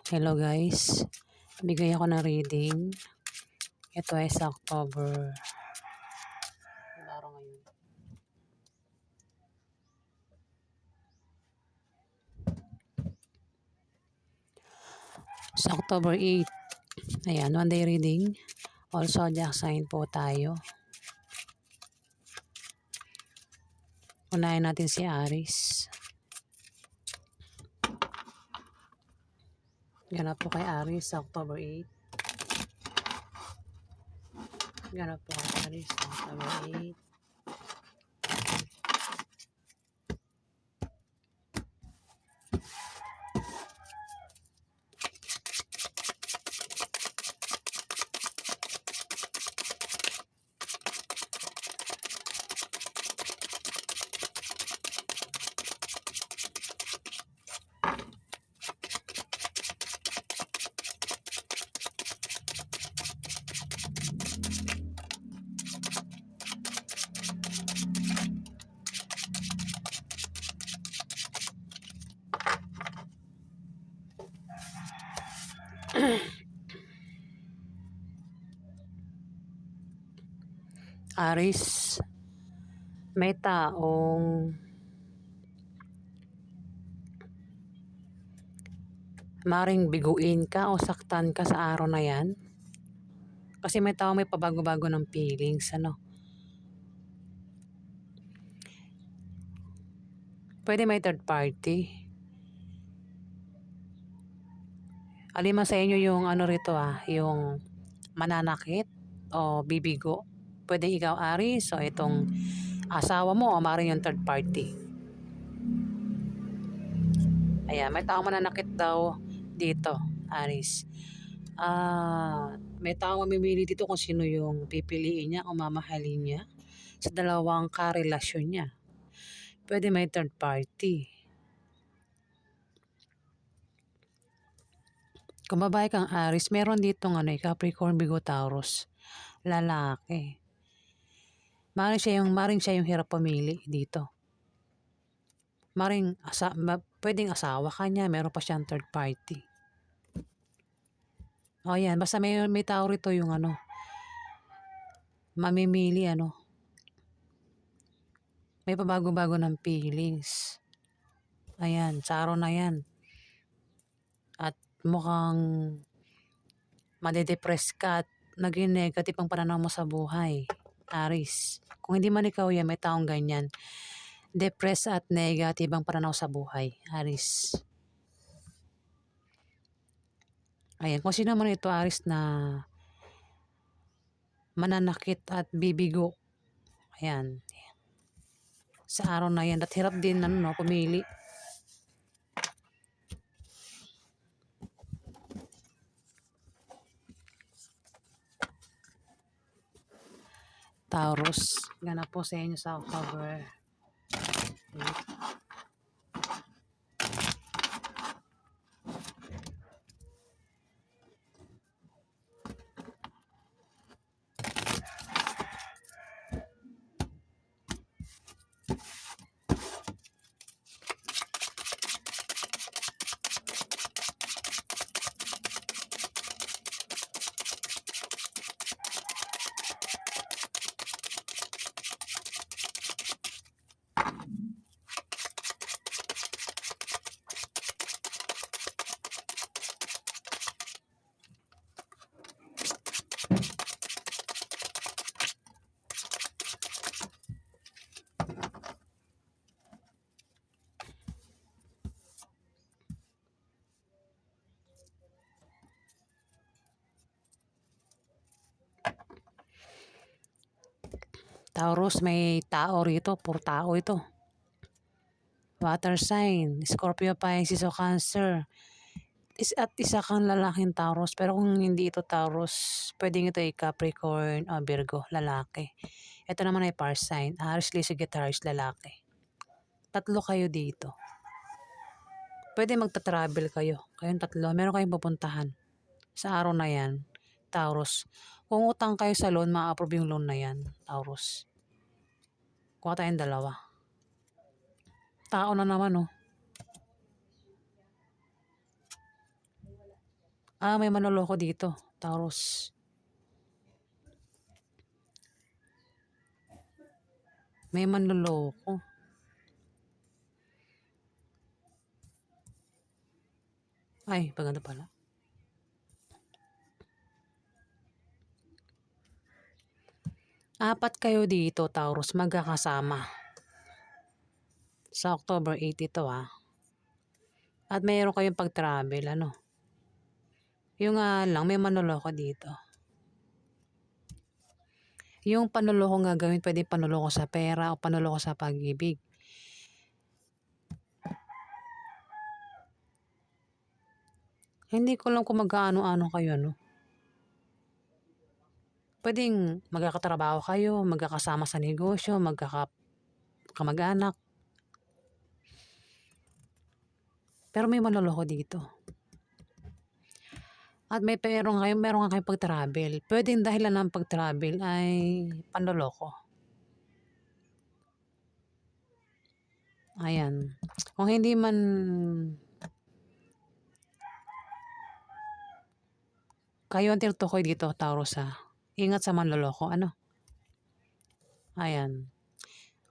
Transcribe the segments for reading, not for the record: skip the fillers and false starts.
Hello guys, bigay ako ng reading. Ito ay sa October. Ano araw ngayon? Sa October 8. Ayan, one day reading. Also, zodiac sign po tayo. Unahin natin si Aries. Ganap po kay Aries sa October 8. Ganap po kay Aries sa October 8. Aries, may taong maring biguin ka o saktan ka sa araw na yan. Kasi may taong may pabago-bago ng feelings, ano. Pwede may third party. Alin man sa inyo yung ano rito yung mananakit o bibigo. Pwede ikaw Aries o itong asawa mo o maaaring yung third party. Ayan, may taong mananakit daw dito, Aries. May taong mamimili dito kung sino yung pipiliin niya o mamahalin niya sa dalawang karelasyon niya. Pwede may third party. Kung babae kang Aries, meron ditong Capricorn, Virgo, Taurus. Lalaki. Maring siya yung hirap pumili dito. Pwedeng asawa ka niya, meron pa siyang third party. O yan, basta may tao rito yung mamimili may pabago-bago ng feelings. Ayan, sa araw na yan. At mukhang madedepress ka at naging negative ang pananaw mo sa buhay, Aries. Kung hindi man ikaw yan, may taong ganyan. Depressed at negative ang pananaw sa buhay, Aries. Ayan, kung sino man ito Aries na mananakit at bibigo. Ayan. Sa araw na yan, at hirap din pumili. Taurus, ganap po sa inyo sa October 8. Taurus, may tao rito. Puro tao ito. Water sign, Scorpio, Pisces o Cancer. At isa kang lalaking Taurus. Pero kung hindi ito Taurus, pwedeng ito ay Capricorn o Virgo, lalaki. Ito naman ay fire sign, Aries, Leo, Sagittarius, lalaki. Tatlo kayo dito. Pwede magta-travel kayo. Kayong tatlo, meron kayong pupuntahan sa araw na yan, Taurus. Kung utang kayo sa loan, ma-approve yung loan na yan, Taurus. Kuha tayong dalawa. Tao na naman May manloloko dito, Taurus. May manloloko. Ay, paganda pala. Apat kayo dito, Taurus, magkakasama. Sa October 8 ito At mayroon kayong pag-travel, Yung lang, may manloloko dito. Yung panloloko nga gawin, pwede panloloko sa pera o panloloko sa pag-ibig. Hindi ko lang kung magkaano-ano kayo, Pwedeng magkakatrabaho kayo, magkakasama sa negosyo, magkakamag-anak. Pero may manloloko dito. At meron nga kayong pag-travel. Pwedeng dahilan ng pag-travel ay panloloko. Ayan. Kung hindi man kayo ang tinutukoy dito, Taurus, ingat sa manloloko, Ayan.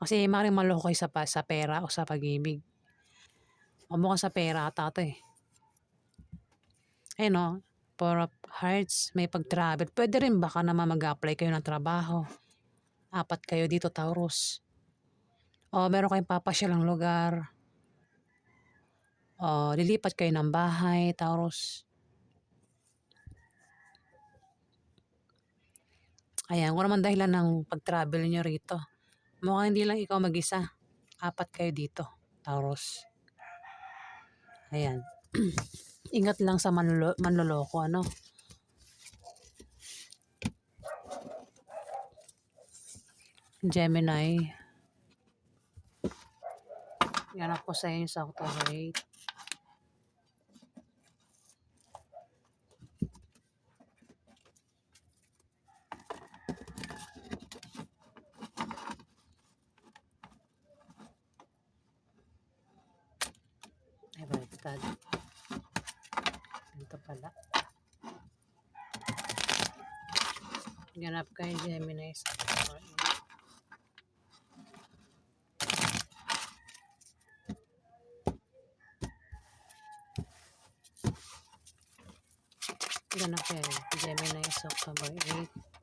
Kasi maaaring manloloko kayo sa pera o sa pag-ibig. O mukhang sa pera ata ito Ayun, Four of Hearts, may pag-travel. Pwede rin baka naman mag-apply kayo ng trabaho. Apat kayo dito, Taurus. O meron kayong papasyalang lugar. O lilipat kayo ng bahay, Taurus. Ayan, kung naman dahilan ng pag-travel nyo rito. Mukhang hindi lang ikaw mag-isa. Apat kayo dito, Taurus. Ayan. Ingat lang sa manloloko, Gemini. Yan ako sa inyo sa October 8. Ay, baliktad. Ito pala. Ganap kayo, Gemini, sa October 8. Ganap kayo, Gemini, sa October 8.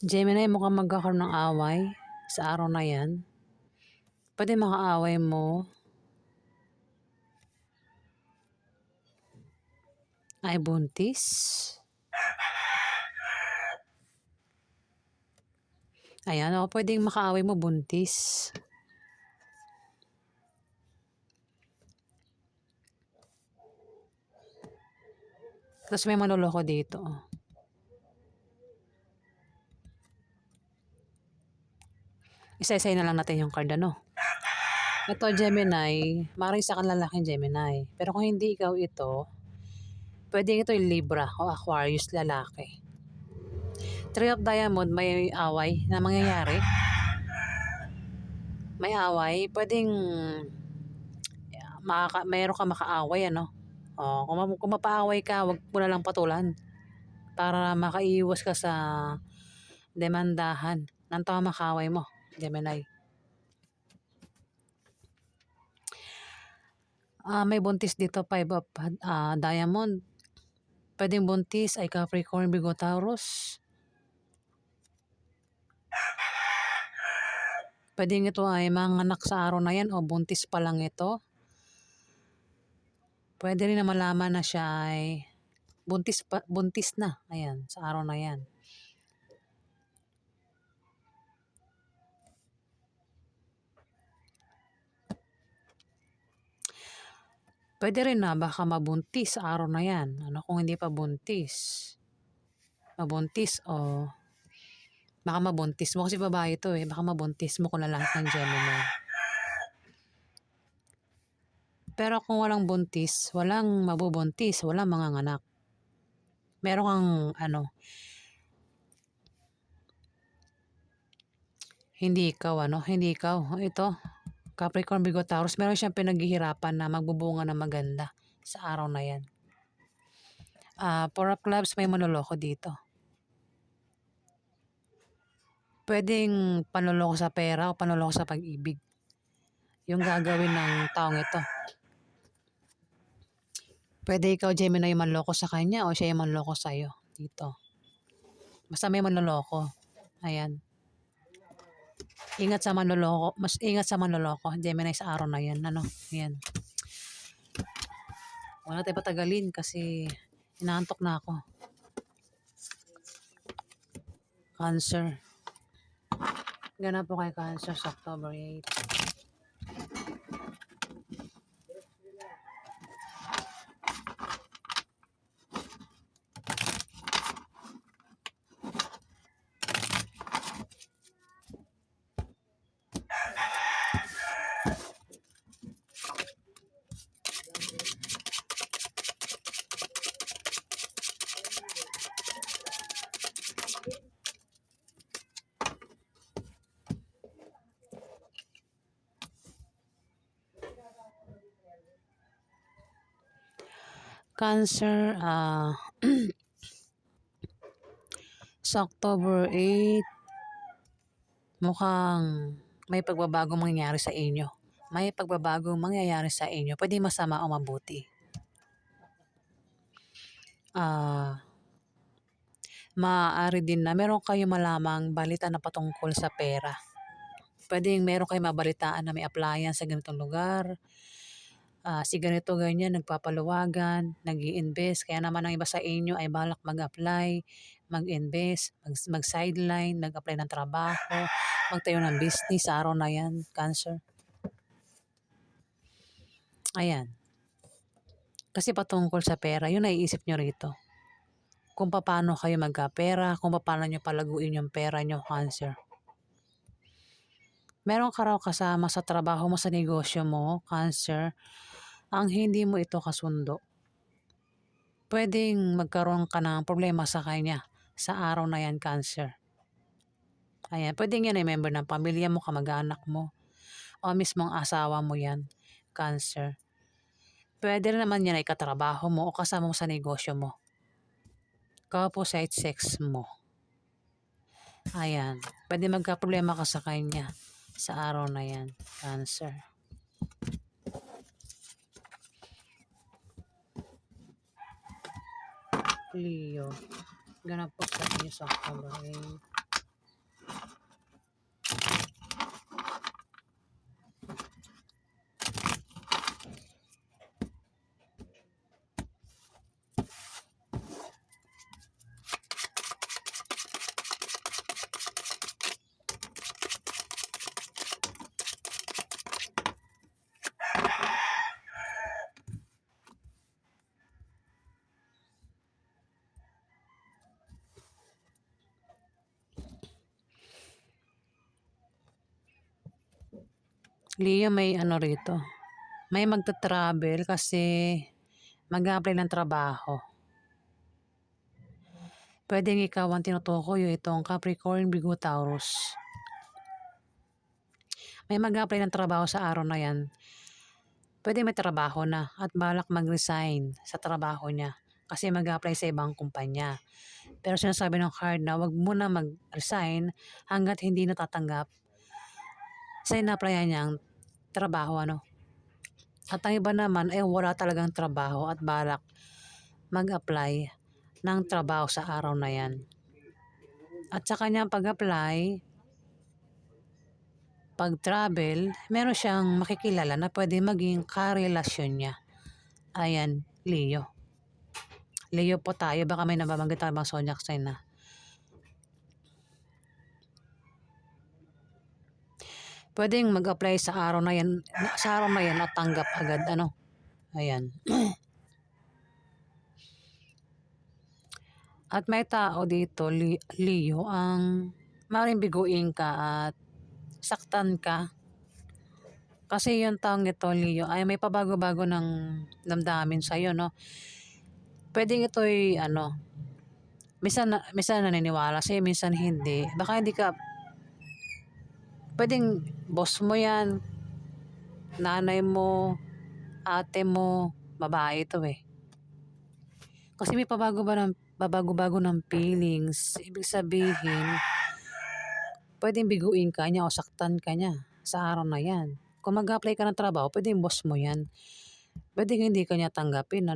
Gemini, mukhang magkakaroon ng away sa araw na yan. Pwede makaaway mo ay buntis. Ayan, pwedeng makaaway mo buntis. Tapos may manloloko dito. Isa-isay na lang natin yung card, Ito, Gemini, maaaring sa lalaking Gemini. Pero kung hindi ikaw ito, pwedeng ito yung Libra o Aquarius, lalaki. Three of Diamond, may away na mangyayari. May away, pwedeng mayroon ka makaaway, kung mapaaway ka, wag mo na lang patulan para makaiwas ka sa demandahan ng tao makaway mo, Gemini. May buntis dito, Five of Diamond. Pwedeng buntis ay Capricorn, Virgo, Taurus. Pwedeng ito ay manganak sa araw na yan o buntis pa lang ito. Pwede rin na malaman na siya ay buntis na. Ayan, sa araw na yan. Pwede rin na baka mabuntis sa araw na yan. Kung hindi pa buntis. Mabuntis o Baka mabuntis mo kasi babae 'to, eh, baka mabuntis mo kung lalaki kang Gemini. Pero kung walang buntis, walang mabubuntis, walang manganganak. Meron kang ano, hindi ikaw, ito, Capricorn, Virgo, Taurus, meron siyang pinaghihirapan na magbubunga ng maganda sa araw na 'yan. Four of Clubs, may manloloko dito. Puwedeng panloloko sa pera o panloloko sa pag-ibig, yung gagawin ng taong ito. Puwede ikaw, Gemini, yung manloko sa kanya o siya yung manloko sa'yo dito. Basta may manloloko, ayan. Ingat sa manloloko, mas ingat sa manloloko, Gemini, sa araw na 'yan, ano, 'yan. Wag na tayong patagalin kasi inaantok na ako. Cancer. Ganap po kay Cancer sa October 8. Cancer, sa October 8, mukhang may pagbabagong mangyayari sa inyo. May pagbabagong mangyayari sa inyo. Pwede masama o mabuti. Maaari din na meron kayong malamang balita na patungkol sa pera. Pwedeng meron kayong mabalitaan na may applyan sa ganitong lugar. Si ganito ganyan, nagpapaluwagan, nag-i-invest. Kaya naman ang iba sa inyo ay balak mag-apply, mag-invest, mag-sideline, mag-apply ng trabaho, magtayo ng business sa araw na yan, Cancer. Ayan. Kasi patungkol sa pera, yun naiisip nyo rito. Kung paano kayo magkapera, kung paano nyo palaguin yung pera nyo, Cancer. Meron ka raw kasama sa trabaho mo, sa negosyo mo, Cancer, ang hindi mo ito kasundo. Pwedeng magkaroon ka ng problema sa kanya sa araw na yan, Cancer. Ayan, pwedeng yan ay member ng pamilya mo, kamag-anak mo, o mismo ang asawa mo yan, Cancer. Pwede rin naman yan ay katrabaho mo o kasama mo sa negosyo mo. Opposite sex mo. Ayan, pwede magka-problema ka sa kanya sa araw na yan, Cancer. Leo, ganap po sa inyo sa October 8. Leo, may ano rito. May magta-travel kasi mag-a-apply ng trabaho. Pwedeng ikaw ang tinutukoy itong Capricorn, Virgo, Taurus. May mag-a-apply ng trabaho sa araw na yan. Pwede may trabaho na at balak mag-resign sa trabaho niya kasi mag-a-apply sa ibang kumpanya. Pero sinasabi ng card na wag muna mag-resign hanggat hindi natatanggap sa ina-applyan niyang trabaho, ano. At ang iba naman ay wala talagang trabaho at balak mag-apply ng trabaho sa araw na yan. At sa kanyang pag-apply, pag-travel, meron siyang makikilala na pwede maging karelasyon niya. Ayan, Leo. Leo po tayo, baka may nababanggit tayo bang zodiac sign na. Pwedeng mag-apply sa araw na yan at tanggap agad, ano. Ayan. At may tao dito, Leo, ang maaaring biguin ka at saktan ka. Kasi yung taong ito, Leo, ay may pabago-bago ng damdamin sa'yo, no? Pwedeng ito'y, minsan naniniwala sa'yo, minsan hindi. Baka hindi ka, pwedeng boss mo yan, nanay mo, ate mo, babae ito eh. Kasi may pabago-bago ng feelings. Ibig sabihin, pwedeng biguin ka niya o saktan ka niya sa araw na yan. Kung mag-apply ka ng trabaho, pwedeng boss mo yan. Pwedeng hindi ka niya tanggapin,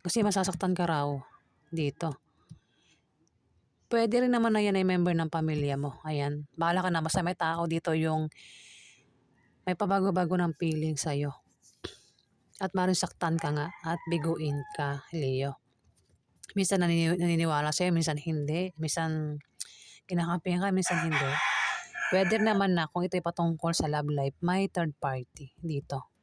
Kasi masasaktan ka raw dito. Pwede rin naman na yan ay member ng pamilya mo. Ayan. Bahala ka na. Basta may tao dito yung may pabago-bago ng feeling sa'yo. At maaaring saktan ka nga at biguin ka, Leo. Minsan naniniwala sa'yo, minsan hindi. Minsan kinakampihan ka, minsan hindi. Pwede naman na kung ito'y patungkol sa love life, may third party dito.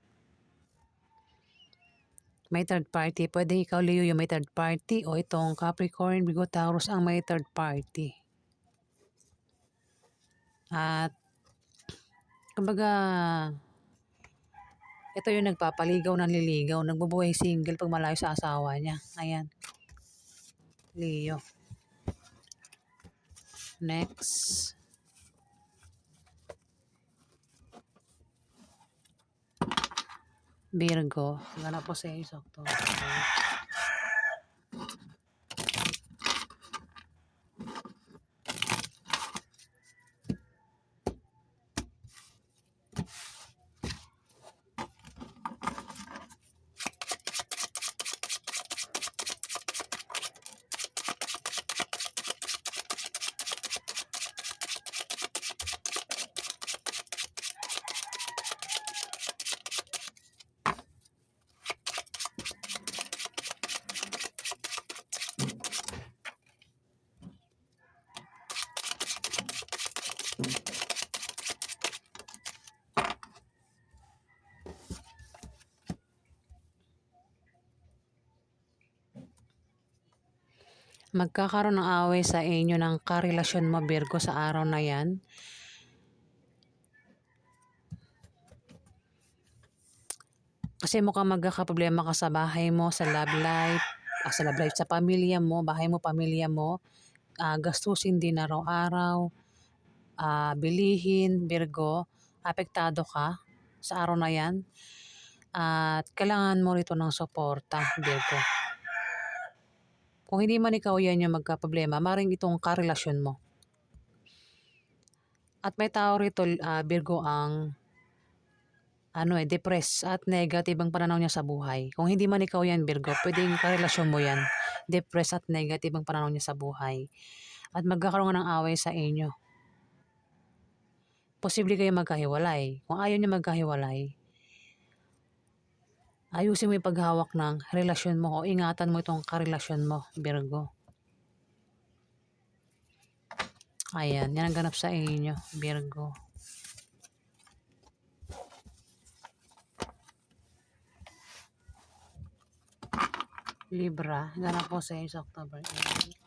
May third party. Pwede ikaw, Leo, yung may third party o itong Capricorn, Virgo, Taurus ang may third party. At kumbaga, ito yung nagpapaligaw, nanliligaw, nagbubuhay single pag malayo sa asawa niya. Ayan. Leo. Next. Virgo. Ganap po sa October. Magkakaroon ng away sa inyo ng karelasyon mo, Virgo, sa araw na yan. Kasi mukhang magkakaproblema ka sa bahay mo, sa love life, sa pamilya mo, bahay mo, pamilya mo. Gastusin din araw-araw, bilihin, Virgo. Apektado ka sa araw na yan. At kailangan mo rito ng suporta, Virgo. Kung hindi man ikaw yan yung magkaproblema, maring itong karelasyon mo. At may tao rito, Virgo, ang depressed at negative ang pananaw niya sa buhay. Kung hindi man ikaw yan, Virgo, pwedeng karelasyon mo yan. Depressed at negative ang pananaw niya sa buhay. At magkakaroon ng away sa inyo. Posible kayo magkahiwalay. Kung ayaw niya magkahiwalay, ayusin mo yung paghawak ng relasyon mo o ingatan mo itong karelasyon mo, Virgo. Ayan, yan ang ganap sa inyo, Virgo. Libra, ganap po sa inyo sa October 8.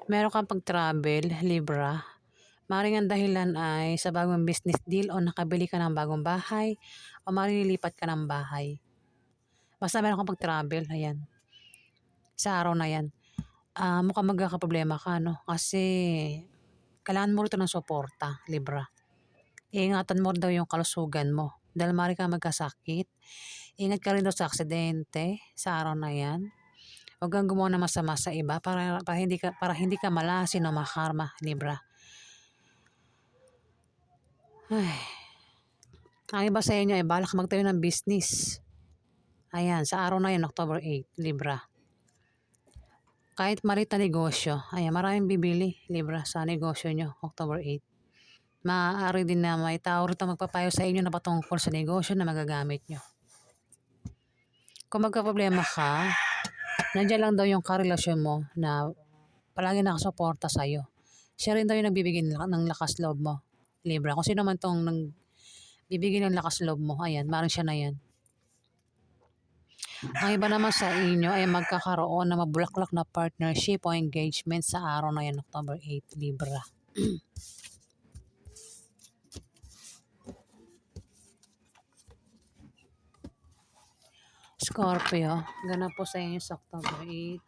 Meron kang pag-travel, Libra. Maring ang dahilan ay sa bagong business deal o nakabili ka ng bagong bahay o malilipat ka ng bahay. Basta meron kang pag-travel, ayan. Sa araw na yan. Mukhang magkakaproblema ka, Kasi kailangan mo rito ng suporta, Libra. Iingatan mo daw yung kalusugan mo. Dahil mari ka magkasakit. Ingat ka rin daw sa aksidente sa araw na yan. Huwag kang gumawa ng masama sa iba para hindi ka malasin o makarma, Libra. Ay. Ang iba sa inyo ay balak magtayo ng business. Ayan, sa araw na yun, October 8, Libra. Kahit maliit na negosyo, ayan, maraming bibili, Libra, sa negosyo nyo, October 8. Maaari din na may tao rito magpapayo sa inyo na patungkol sa negosyo na magagamit nyo. Kung magkaproblema ka, nandiyan lang daw yung karelasyon mo na palagi nakasuporta sa'yo. Siya rin daw yung nagbibigay ng lakas loob mo, Libra. Kung sino man tong bibigyan ng lakas loob mo, ayan, maaaring siya na yan. Ang iba naman sa inyo ay magkakaroon ng mabulaklak na partnership o engagement sa araw na yan, October 8, Libra. Scorpio, ganap po sa inyo sa October 8.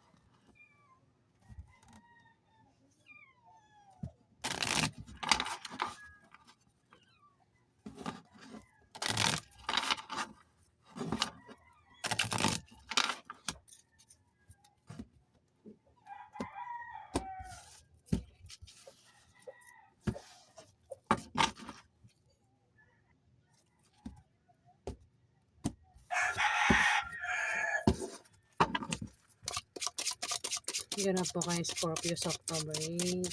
Ganap po kayo Scorpio sa October 8.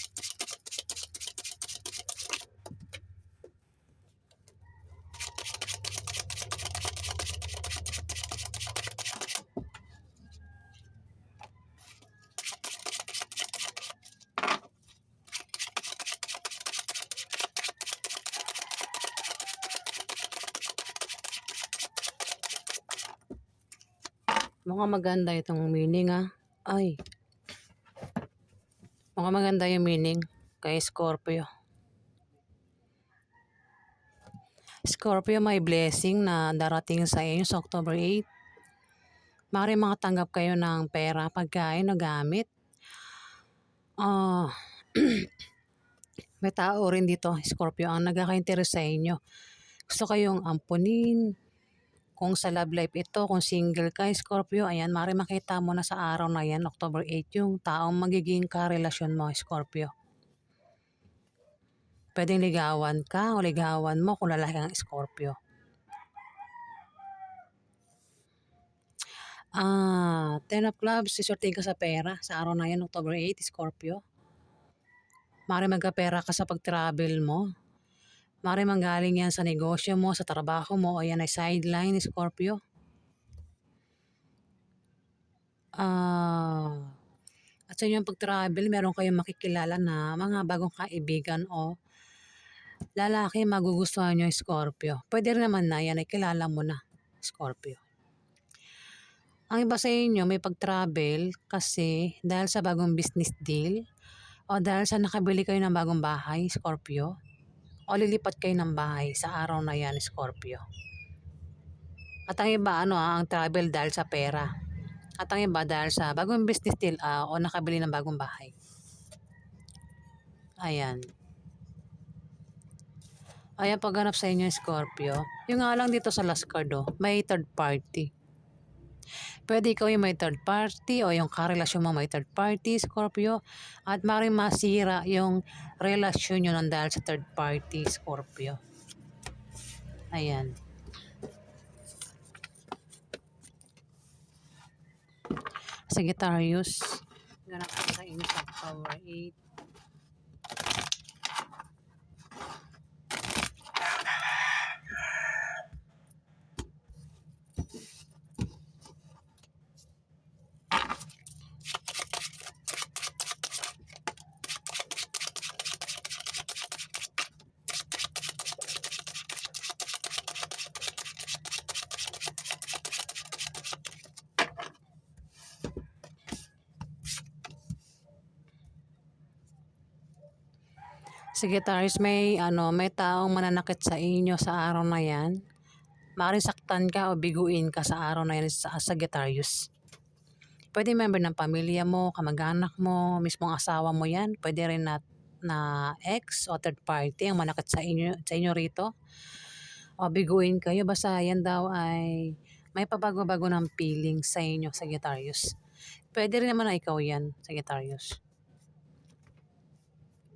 Mukhang maganda itong meaning Ay, mukhang maganda yung meaning kay Scorpio. Scorpio, may blessing na darating sa inyo sa October 8. Maaaring makatanggap kayo ng pera, pagkain o gamit. May tao rin dito, Scorpio, ang nagkaka-interest sa inyo. Gusto kayong ampunin. Kung sa love life ito, kung single ka, Scorpio, ayan, maaaring makita mo na sa araw na yan, October 8, yung taong magiging karelasyon mo, Scorpio. Pwedeng ligawan ka o ligawan mo kung lalaki ang Scorpio. Ten of Clubs, sisorting ka sa pera sa araw na yan, October 8, Scorpio. Maaaring magkapera ka sa pag-travel mo. Maaaring manggaling yan sa negosyo mo, sa trabaho mo, o yan ay sideline, Scorpio. At sa inyong pag-travel, meron kayong makikilala na mga bagong kaibigan o lalaki magugustuhan nyo, Scorpio. Pwede rin naman na yan ay kilala mo na, Scorpio. Ang iba sa inyo may pag-travel kasi dahil sa bagong business deal o dahil sa nakabili kayo ng bagong bahay, Scorpio, o lilipat kayo ng bahay sa araw na yan, Scorpio. At ang iba, ang travel dahil sa pera. At ang iba dahil sa bagong business deal o nakabili ng bagong bahay. Ayan. Ayan, pagganap sa inyo, Scorpio. Yung nga lang dito sa last card, may third party. Pwede ikaw yung may third party o yung karelasyon mo may third party, Scorpio. At maaaring masira yung relasyon nyo nang dahil sa third party, Scorpio. Ayan. Sagittarius. Ganap ko sa inyo sa October 8. Sagittarius, may taong mananakit sa inyo sa araw na yan. Maaaring saktan ka o biguin ka sa araw na yan sa Sagittarius. Pwede member ng pamilya mo, kamag-anak mo, mismong asawa mo yan. Pwede rin na ex o third party ang manakit sa inyo rito. O biguin kayo, basta yan daw ay may pabago-bago ng feeling sa inyo, Sagittarius. Pwede rin naman na ikaw yan, Sagittarius.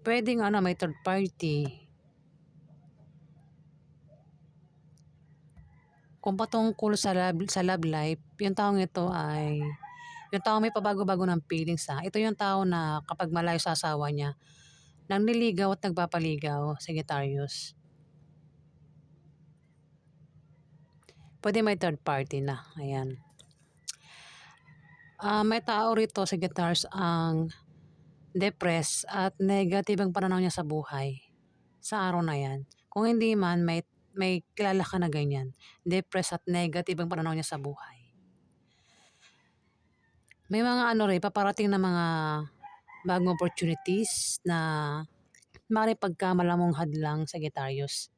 Pwede nga may third party. Kung patungkol sa love life, yung taong ito ay Yung tao may pabago-bago ng feelings, ito yung tao na kapag malayo sa asawa niya, nanliligaw at nagpapaligaw, Sagittarius. Puwede may third party na, ayan. May tao rito, Sagittarius, ang depressed at negative ang pananaw niya sa buhay, sa araw na 'yan. Kung hindi man may kilala ka na ganyan, depressed at negative ang pananaw niya sa buhay. May mga ano rin, paparating na mga bagong opportunities na maaaring pagkamalan mong hadlang, Sagittarius.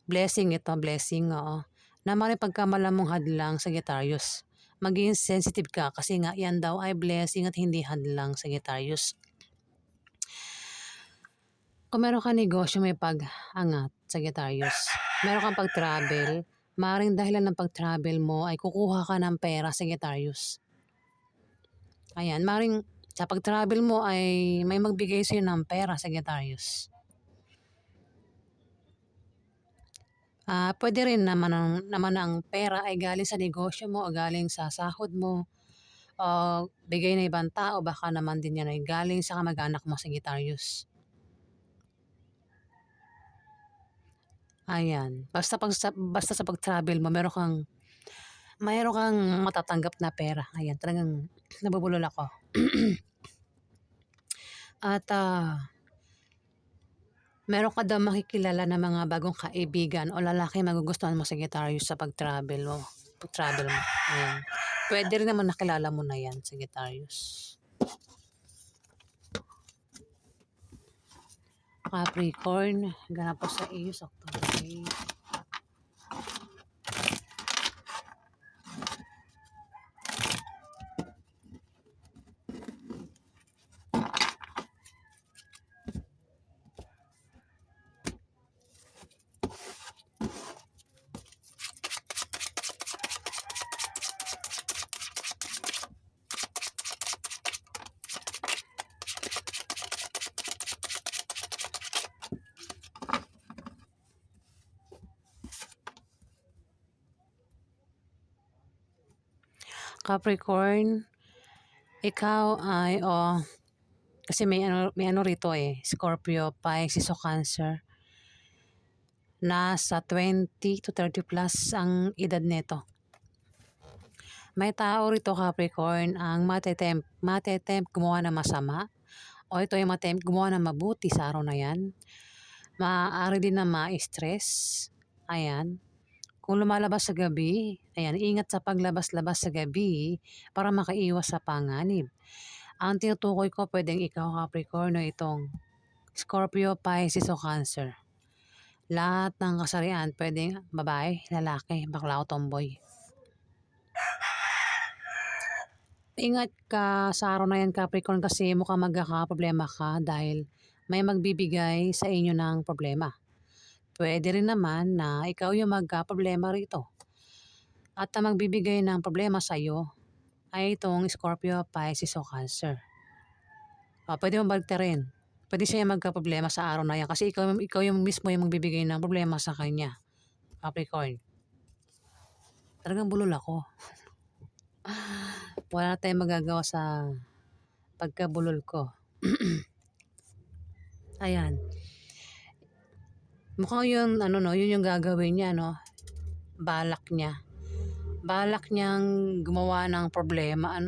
Blessing ito, blessing, oo. Na maaaring pagkamalan mong hadlang, Sagittarius. Maging sensitive ka kasi nga yan daw ay blessing at hindi hadlang, Sagittarius. Kung meron kang negosyo may pag-angat, Sagittarius. Meron kang pag-travel, maaaring dahilan ng pag-travel mo ay kukuha ka ng pera, Sagittarius. Ayan, maaaring sa pag-travel mo ay may magbigay sa'yo ng pera, Sagittarius. Puwede rin naman ang pera ay galing sa negosyo mo o galing sa sahod mo o bigay ng ibang tao, baka naman din yan ay galing sa kamag-anak mo, Sagittarius. Ayan, basta sa pag-travel mo meron kang matatanggap na pera, ayan talagang nabubulol ako. At, meron ka daw makikilala na mga bagong kaibigan o lalaki magugustuhan mo, Sagittarius, sa pag-travel mo, ayan. Puwede rin naman nakilala mo na yan, Sagittarius. Capricorn, ganap po sa iyo sa October 8. Capricorn, ikaw ay kasi may ano rito Scorpio, Pisces o Cancer. Nasa 20 to 30 plus ang edad nito. May tao rito, Capricorn, ang matetempt gumawa ng masama o ito ay matempt gumawa ng mabuti sa araw na yan. Maaari din na ma-stress. Ayan. Kung lumalabas sa gabi, ayan, ingat sa paglabas-labas sa gabi para makaiwas sa panganib. Ang tinutukoy ko pwedeng ikaw, Capricorn, o itong Scorpio, Pisces o Cancer. Lahat ng kasarian pwedeng babae, lalaki, bakla o tomboy. Ingat ka sa araw na yan, Capricorn, kasi mukhang magkakaproblema ka dahil may magbibigay sa inyo ng problema. Pwede rin naman na ikaw yung magkaproblema rito. At ang magbibigay ng problema sa iyo ay itong Scorpio, Pisces o Cancer. Pwede mong baliktarin. Pwede siya yung magkaproblema sa araw na yan kasi ikaw yung mismo yung magbibigay ng problema sa kanya, Capricorn. Talagang bulol ako. Wala tayong magagawa sa pagkabulol ko. Ayan. Mukhang yun yung gagawin niya, balak niya. Balak niyang gumawa ng problema,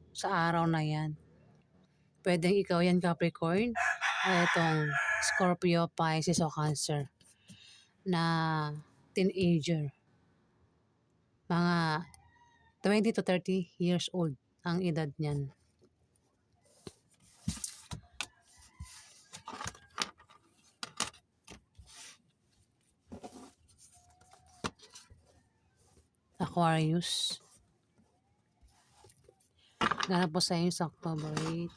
sa araw na yan. Pwedeng ikaw yan, Capricorn, o itong Scorpio, Pisces o Cancer na teenager. Mga 20 to 30 years old ang edad niyan. Aquarius. Ganap po sa inyo sa October 8.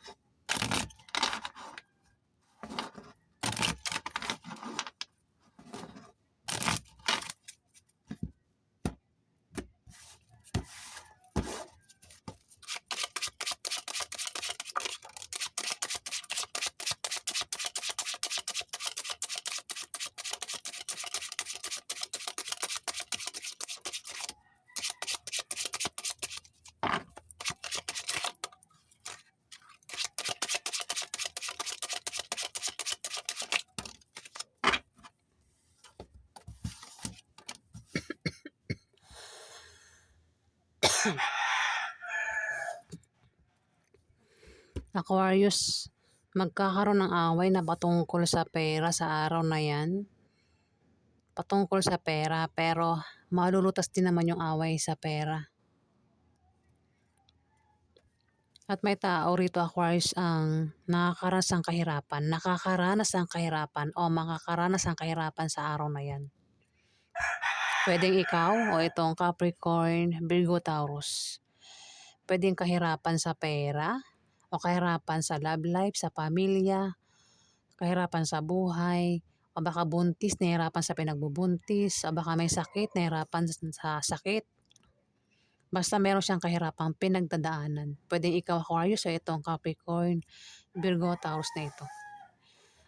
Aquarius, magkakaroon ng away na patungkol sa pera sa araw na yan. Patungkol sa pera, pero malulutas din naman yung away sa pera. At may tao rito, Aquarius, ang nakakaranas ng kahirapan o makakaranas ng kahirapan sa araw na yan. Pwedeng ikaw o itong Capricorn, Virgo, Taurus. Pwedeng kahirapan sa pera o kahirapan sa love life, sa pamilya, kahirapan sa buhay, o baka buntis, nahirapan sa pinagbubuntis, o baka may sakit, nahirapan sa sakit. Basta meron siyang kahirapang pinagdadaanan. Pwedeng ikaw, Aquarius, o itong Capricorn, Virgo, Taurus na ito.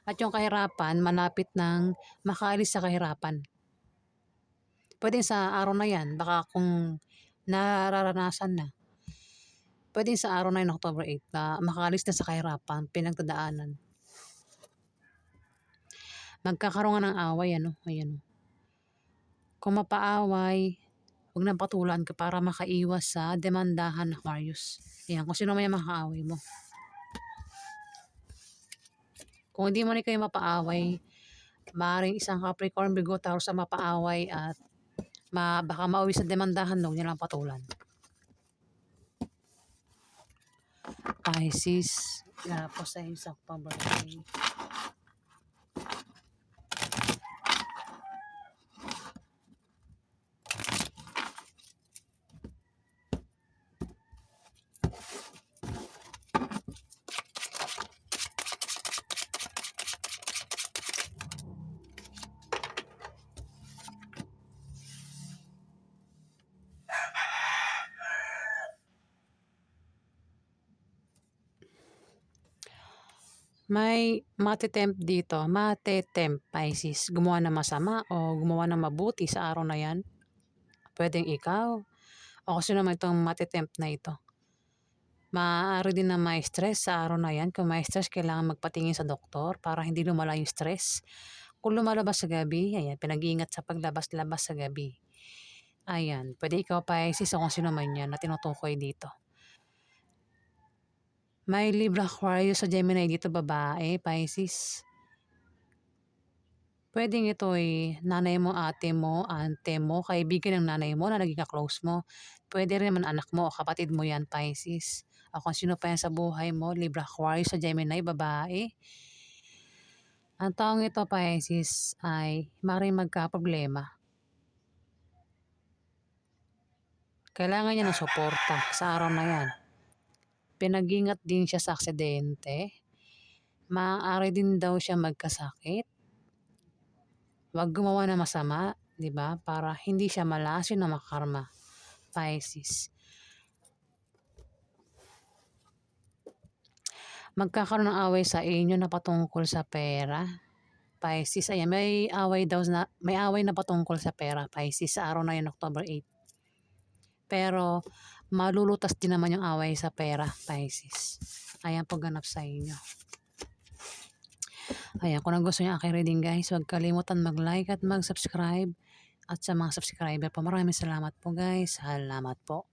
At yung kahirapan, malapit nang makaalis sa kahirapan. Pwedeng sa araw na yan, baka kung nararanasan na. Pwedeng sa araw na yun, October 8, na makaalis na sa kahirapan, pinagdadaanan. Magkakaroon ng away, ayan. Kung mapaaway, huwag nang patulan ka para makaiwas sa demandahan, Aquarius. Ayan, kung sino man yung makaaway mo. Kung hindi mo na kayo mapaaway, maaaring isang Capricorn, Virgo, Taurus sa mapaaway at baka mauwi sa demandahan, huwag niyo lang patulan. Pisces, po sa isang pabirthday. May matetempt dito, Pisces, gumawa ng masama o gumawa ng mabuti sa araw na yan. Pwedeng ikaw o kasi naman itong matetempt na ito. Maaari din na may stress sa araw na yan. Kung may stress, kailangan magpatingin sa doktor para hindi lumala yung stress. Kung lumalabas sa gabi, ayan, pinag-iingat sa paglabas-labas sa gabi. Ayan, pwede ikaw, Pisces, o kung sino man yan na tinutukoy dito. May Libra, Aquarius sa Gemini dito, babae, Pisces. Pwedeng ito nanay mo, ate mo, ante mo, kaibigan ng nanay mo na naging ka-close mo. Pwede rin naman anak mo o kapatid mo yan, Pisces. O kung sino pa yan sa buhay mo, Libra, Aquarius sa Gemini, babae. Ang taong ito, Pisces, ay maaaring magka-problema. Kailangan niya ng suporta sa araw na yan. Pinag-ingat din siya sa aksidente. Maaari din daw siya magkasakit. Huwag gumawa ng masama, di ba? Para hindi siya malaso na makarma. Pisces. Magkakaroon ng away sa inyo na patungkol sa pera. Pisces, ayan, may away na patungkol sa pera, Pisces, sa araw na yun, October 8. Pero malulutas din naman yung away sa pera, Pisces. Ayan po ganap sa inyo. Ayan, kung nagustuhan niyo ang aking reading, guys, huwag kalimutan mag-like at mag-subscribe. At sa mga subscriber po, maraming salamat po, guys. Salamat po.